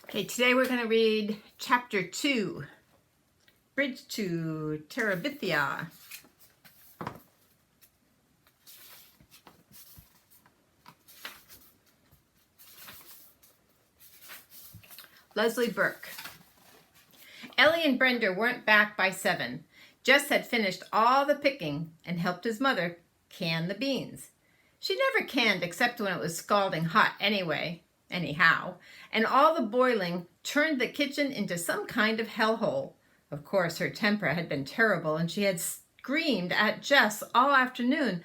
Okay, today we're going to read Chapter 2, Bridge to Terabithia. Lesli Burke. Ellie and Brenda weren't back by 7. Jess had finished all the picking and helped his mother can the beans. She never canned except when it was scalding hot anyhow, and all the boiling turned the kitchen into some kind of hellhole. Of course, her temper had been terrible, and she had screamed at Jess all afternoon,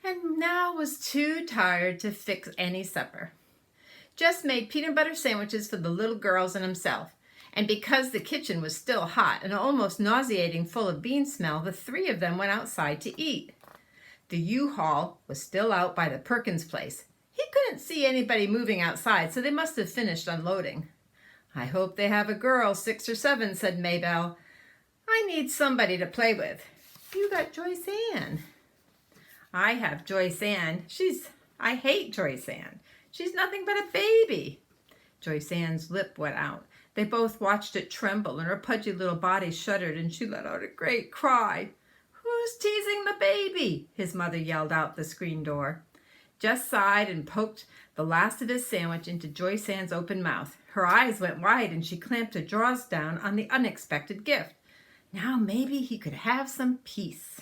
and now was too tired to fix any supper. Jess made peanut butter sandwiches for the little girls and himself, and because the kitchen was still hot and almost nauseating full of bean smell, the three of them went outside to eat. The U-Haul was still out by the Perkins place. He couldn't see anybody moving outside, so they must have finished unloading. "I hope they have a girl, 6 or 7, said Maybelle. "I need somebody to play with." "You got Joyce Ann." "I have Joyce Ann. I hate Joyce Ann. She's nothing but a baby." Joyce Ann's lip went out. They both watched it tremble, and her pudgy little body shuddered, and she let out a great cry. "Who's teasing the baby?" his mother yelled out the screen door. Jess sighed and poked the last of his sandwich into Joyce Ann's open mouth. Her eyes went wide, and she clamped her jaws down on the unexpected gift. Now maybe he could have some peace.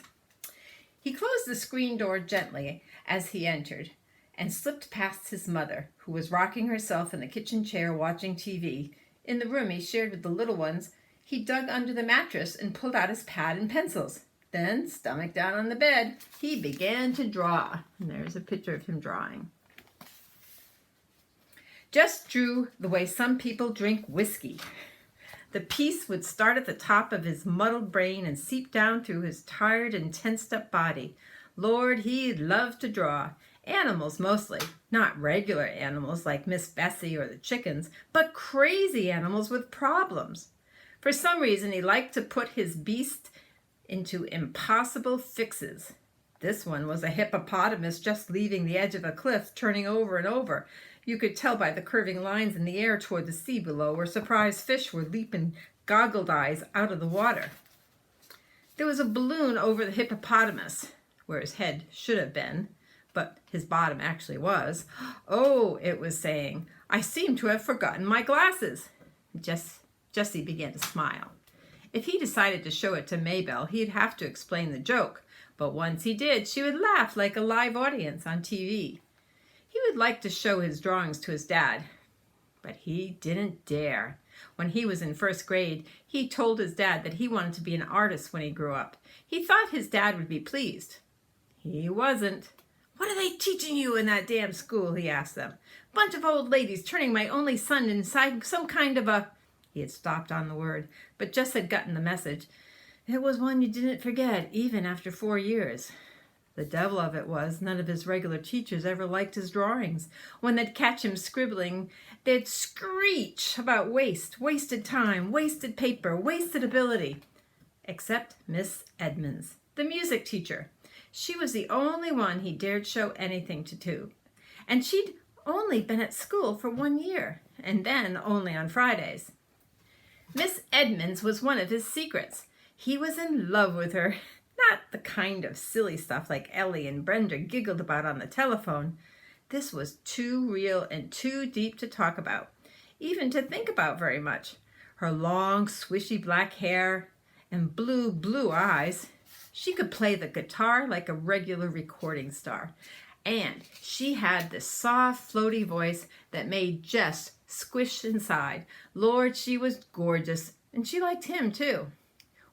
He closed the screen door gently as he entered and slipped past his mother, who was rocking herself in the kitchen chair watching TV. In the room he shared with the little ones, he dug under the mattress and pulled out his pad and pencils. Then, stomach down on the bed, he began to draw. And there's a picture of him drawing. Jess drew the way some people drink whiskey. The piece would start at the top of his muddled brain and seep down through his tired and tensed-up body. Lord, he loved to draw. Animals mostly. Not regular animals like Miss Bessie or the chickens, but crazy animals with problems. For some reason, he liked to put his beast into impossible fixes. This one was a hippopotamus just leaving the edge of a cliff, turning over and over. You could tell by the curving lines in the air toward the sea below, where surprised fish were leaping goggled eyes out of the water. There was a balloon over the hippopotamus, where his head should have been, but his bottom actually was. "Oh," it was saying, "I seem to have forgotten my glasses." Jessie began to smile. If he decided to show it to Maybelle, he'd have to explain the joke, but once he did, she would laugh like a live audience on TV. He would like to show his drawings to his dad, but he didn't dare. When he was in 1st grade, he told his dad that he wanted to be an artist when he grew up. He thought his dad would be pleased. He wasn't. "What are they teaching you in that damn school?" he asked them. "Bunch of old ladies turning my only son inside some kind of a..." He had stopped on the word, but Jess had gotten the message. It was one you didn't forget, even after 4 years. The devil of it was, none of his regular teachers ever liked his drawings. When they'd catch him scribbling, they'd screech about wasted time, wasted paper, wasted ability. Except Miss Edmonds, the music teacher. She was the only one he dared show anything to. And she'd only been at school for 1 year, and then only on Fridays. Miss Edmonds was one of his secrets. He was in love with her. Not the kind of silly stuff like Ellie and Brenda giggled about on the telephone. This was too real and too deep to talk about, even to think about very much. Her long, swishy black hair and blue eyes. She could play the guitar like a regular recording star. And she had this soft, floaty voice that made Jess squish inside. Lord, she was gorgeous, and she liked him too.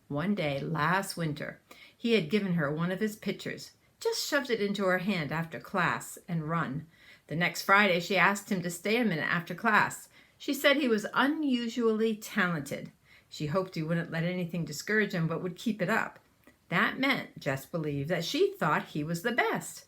One day last winter, he had given her one of his pictures, just shoved it into her hand after class and run. The next Friday, she asked him to stay a minute after class. She said he was unusually talented. She hoped he wouldn't let anything discourage him, but would keep it up. That meant, Jess believed, that she thought he was the best.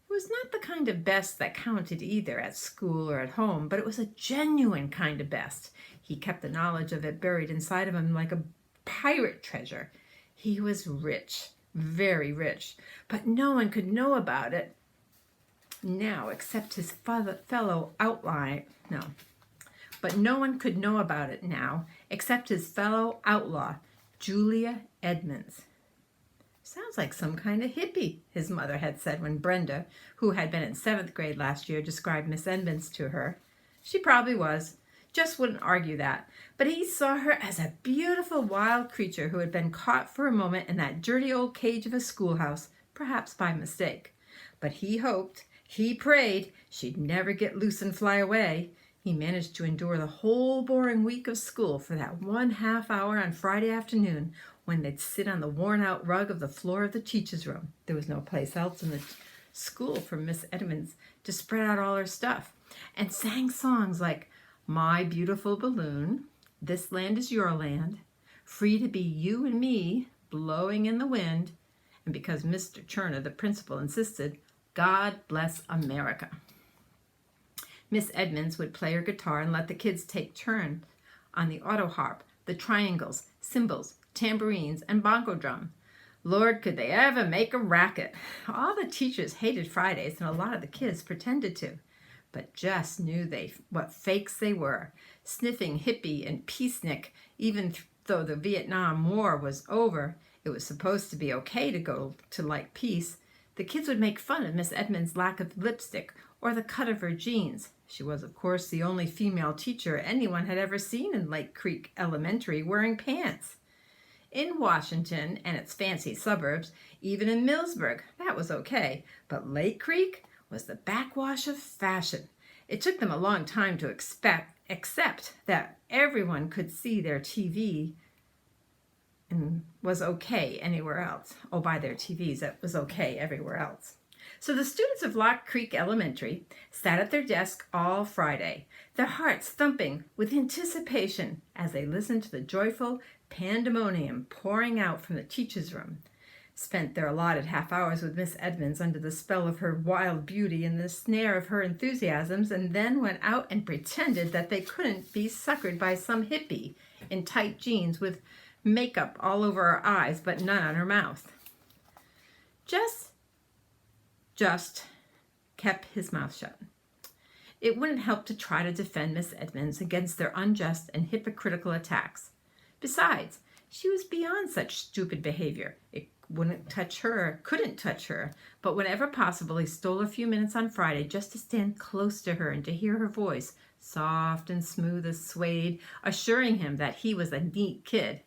It was not the kind of best that counted either at school or at home, but it was a genuine kind of best. He kept the knowledge of it buried inside of him like a pirate treasure. He was rich, very rich, but no one could know about it now except his fellow but no one could know about it now except his fellow outlaw, Julia Edmonds. Sounds like some kind of hippie, his mother had said when Brenda, who had been in 7th grade last year, described Miss Edmonds to her. She probably was. Just wouldn't argue that. But he saw her as a beautiful wild creature who had been caught for a moment in that dirty old cage of a schoolhouse, perhaps by mistake. But he hoped, he prayed, she'd never get loose and fly away. He managed to endure the whole boring week of school for that 1/2 hour on Friday afternoon when they'd sit on the worn-out rug of the floor of the teacher's room. There was no place else in the school for Miss Edmonds to spread out all her stuff, and sang songs like My Beautiful Balloon, This Land is Your Land, Free to Be You and Me, Blowing in the Wind, and because Mr. Turner, the principal, insisted, God Bless America. Miss Edmonds would play her guitar and let the kids take turns on the auto harp, the triangles, cymbals, tambourines, and bongo drum. Lord, could they ever make a racket? All the teachers hated Fridays, and a lot of the kids pretended to. But Jess knew what fakes they were, sniffing hippie and peacenik. Even though the Vietnam War was over, it was supposed to be okay to go to like peace. The kids would make fun of Miss Edmonds' lack of lipstick or the cut of her jeans. She was, of course, the only female teacher anyone had ever seen in Lake Creek Elementary wearing pants. In Washington and its fancy suburbs, even in Millsburg, that was okay. But Lake Creek was the backwash of fashion. It took them a long time to accept that everyone could see their TV and was okay anywhere else. Oh, by their TVs, it was okay everywhere else. So the students of Lock Creek Elementary sat at their desk all Friday, their hearts thumping with anticipation as they listened to the joyful pandemonium pouring out from the teacher's room, spent their allotted half hours with Miss Edmonds under the spell of her wild beauty and the snare of her enthusiasms, and then went out and pretended that they couldn't be suckered by some hippie in tight jeans with makeup all over her eyes but none on her mouth. Just kept his mouth shut. It wouldn't help to try to defend Miss Edmonds against their unjust and hypocritical attacks. Besides, she was beyond such stupid behavior. It couldn't touch her, but whenever possible, he stole a few minutes on Friday just to stand close to her and to hear her voice, soft and smooth as suede, assuring him that he was a neat kid.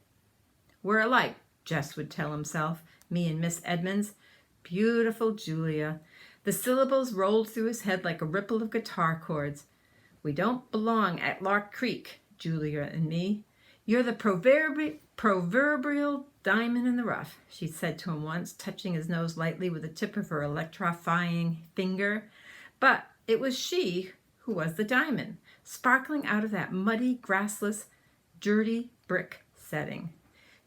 We're alike, Jess would tell himself, me and Miss Edmonds. Beautiful Julia. The syllables rolled through his head like a ripple of guitar chords. We don't belong at Lark Creek, Julia and me. You're the proverbial diamond in the rough, she said to him once, touching his nose lightly with the tip of her electrifying finger. But it was she who was the diamond, sparkling out of that muddy, grassless, dirty brick setting.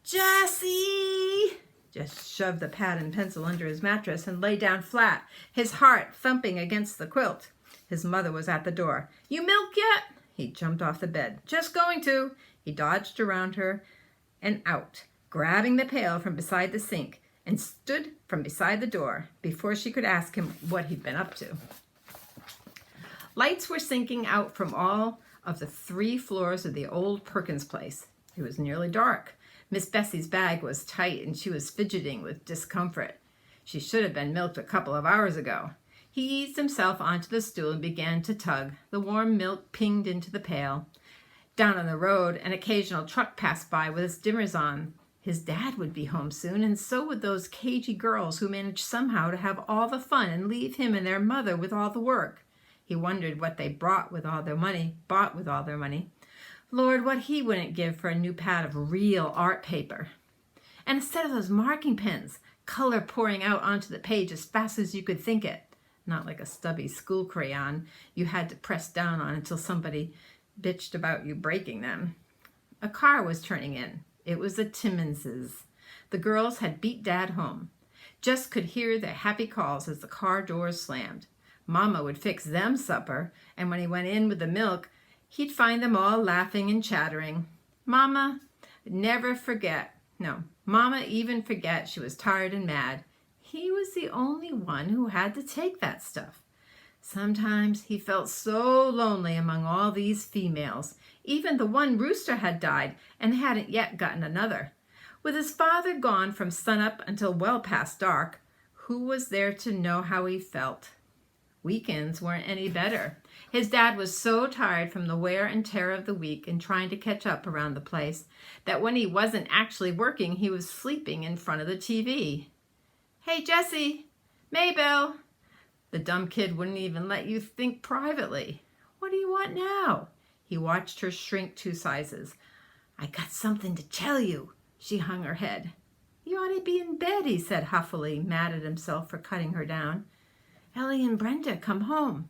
Jessie! Just shoved the pad and pencil under his mattress and lay down flat, his heart thumping against the quilt. His mother was at the door. You milk yet? He jumped off the bed. Just going to. He dodged around her and out, grabbing the pail from beside the sink, and stood from beside the door before she could ask him what he'd been up to. Lights were sinking out from all of the 3 floors of the old Perkins place. It was nearly dark. Miss Bessie's bag was tight, and she was fidgeting with discomfort. She should have been milked a couple of hours ago. He eased himself onto the stool and began to tug. The warm milk pinged into the pail. Down on the road, an occasional truck passed by with its dimmers on. His dad would be home soon, and so would those cagey girls who managed somehow to have all the fun and leave him and their mother with all the work. He wondered what they bought with all their money. Lord, what he wouldn't give for a new pad of real art paper. And instead of those marking pens, color pouring out onto the page as fast as you could think it. Not like a stubby school crayon you had to press down on until somebody bitched about you breaking them. A car was turning in. It was the Timmonses. The girls had beat Dad home. Jess could hear their happy calls as the car doors slammed. Mama would fix them supper, and when he went in with the milk, he'd find them all laughing and chattering. Mama even forget she was tired and mad. He was the only one who had to take that stuff. Sometimes he felt so lonely among all these females. Even the one rooster had died and hadn't yet gotten another. With his father gone from sunup until well past dark, who was there to know how he felt? Weekends weren't any better. His dad was so tired from the wear and tear of the week and trying to catch up around the place that when he wasn't actually working, he was sleeping in front of the TV. "Hey, Jessie! Maybelle!" The dumb kid wouldn't even let you think privately. "What do you want now?" He watched her shrink 2 sizes. "I got something to tell you." She hung her head. "You ought to be in bed," he said huffily, mad at himself for cutting her down. "Ellie and Brenda come home."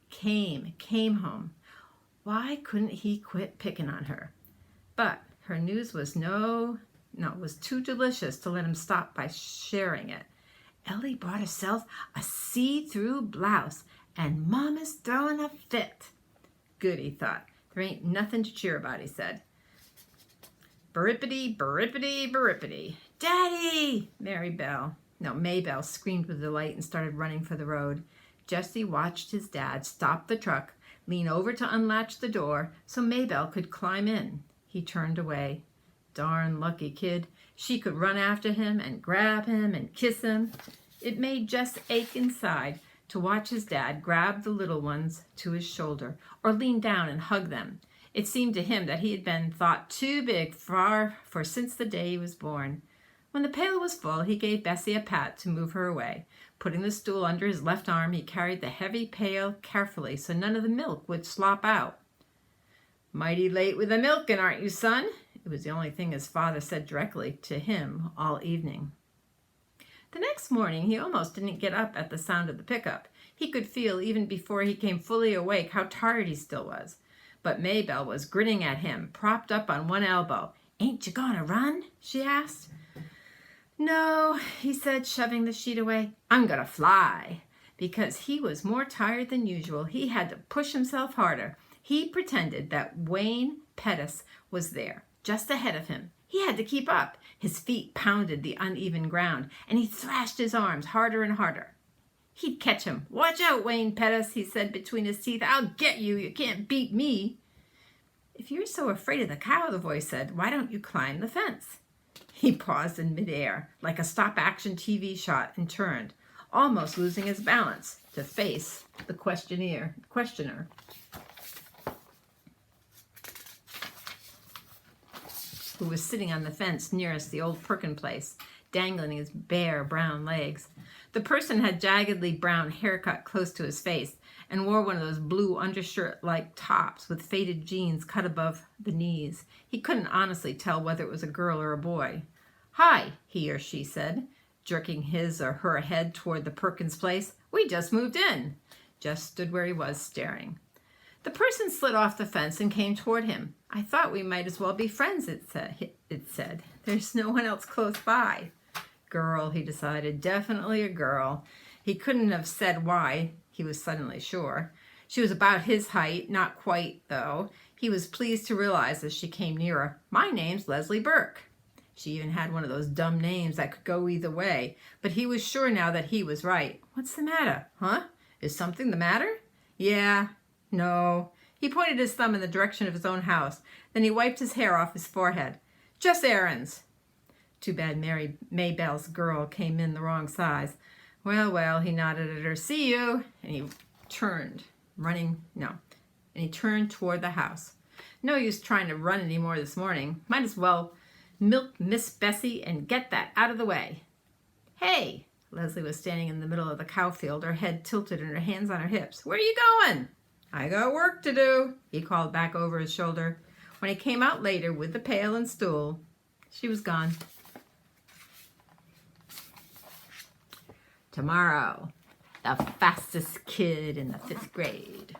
Came home. Why couldn't he quit picking on her? But her news was was too delicious to let him stop by sharing it. "Ellie bought herself a see-through blouse, and Mama's throwing a fit." "Good," he thought. "There ain't nothing to cheer about," he said. "Berippity, berippity, berippity." "Daddy!" Maybelle screamed with delight and started running for the road. Jessie watched his dad stop the truck, lean over to unlatch the door so Maybelle could climb in. He turned away. Darn lucky kid. She could run after him and grab him and kiss him. It made Jess ache inside to watch his dad grab the little ones to his shoulder or lean down and hug them. It seemed to him that he had been thought too big for since the day he was born. When the pail was full, he gave Bessie a pat to move her away. Putting the stool under his left arm, he carried the heavy pail carefully so none of the milk would slop out. "Mighty late with the milking, aren't you, son?" It was the only thing his father said directly to him all evening. The next morning, he almost didn't get up at the sound of the pickup. He could feel, even before he came fully awake, how tired he still was. But Maybelle was grinning at him, propped up on one elbow. "Ain't you gonna run?" she asked. "No," he said, shoving the sheet away. "I'm gonna fly." Because he was more tired than usual, he had to push himself harder. He pretended that Wayne Pettis was there, just ahead of him. He had to keep up. His feet pounded the uneven ground, and he thrashed his arms harder and harder. He'd catch him. "Watch out, Wayne Pettis," he said between his teeth. "I'll get you. You can't beat me." "If you're so afraid of the cow," the voice said, "why don't you climb the fence?" He paused in midair, like a stop-action TV shot, and turned, almost losing his balance, to face the questioner. Who was sitting on the fence nearest the old Perkin place, dangling his bare brown legs. The person had jaggedly brown haircut close to his face and wore one of those blue undershirt-like tops with faded jeans cut above the knees. He couldn't honestly tell whether it was a girl or a boy. "Hi," he or she said, jerking his or her head toward the Perkins place. "We just moved in." Jess stood where he was, staring. The person slid off the fence and came toward him. "I thought we might as well be friends," it said. "There's no one else close by." Girl, he decided. Definitely a girl. He couldn't have said why, he was suddenly sure. She was about his height, not quite, though. He was pleased to realize as she came nearer, "My name's Lesli Burke." She even had one of those dumb names that could go either way, but he was sure now that he was right. "What's the matter? Huh? Is something the matter?" "Yeah. No." He pointed his thumb in the direction of his own house. Then he wiped his hair off his forehead. "Just errands." Too bad Maybelle's girl came in the wrong size. Well, he nodded at her. "See you." And he turned toward the house. No use trying to run any more this morning. Might as well milk Miss Bessie and get that out of the way. "Hey!" Leslie was standing in the middle of the cow field, her head tilted and her hands on her hips. "Where are you going?" "I got work to do," he called back over his shoulder. When he came out later with the pail and stool, she was gone. Tomorrow, the fastest kid in the 5th grade.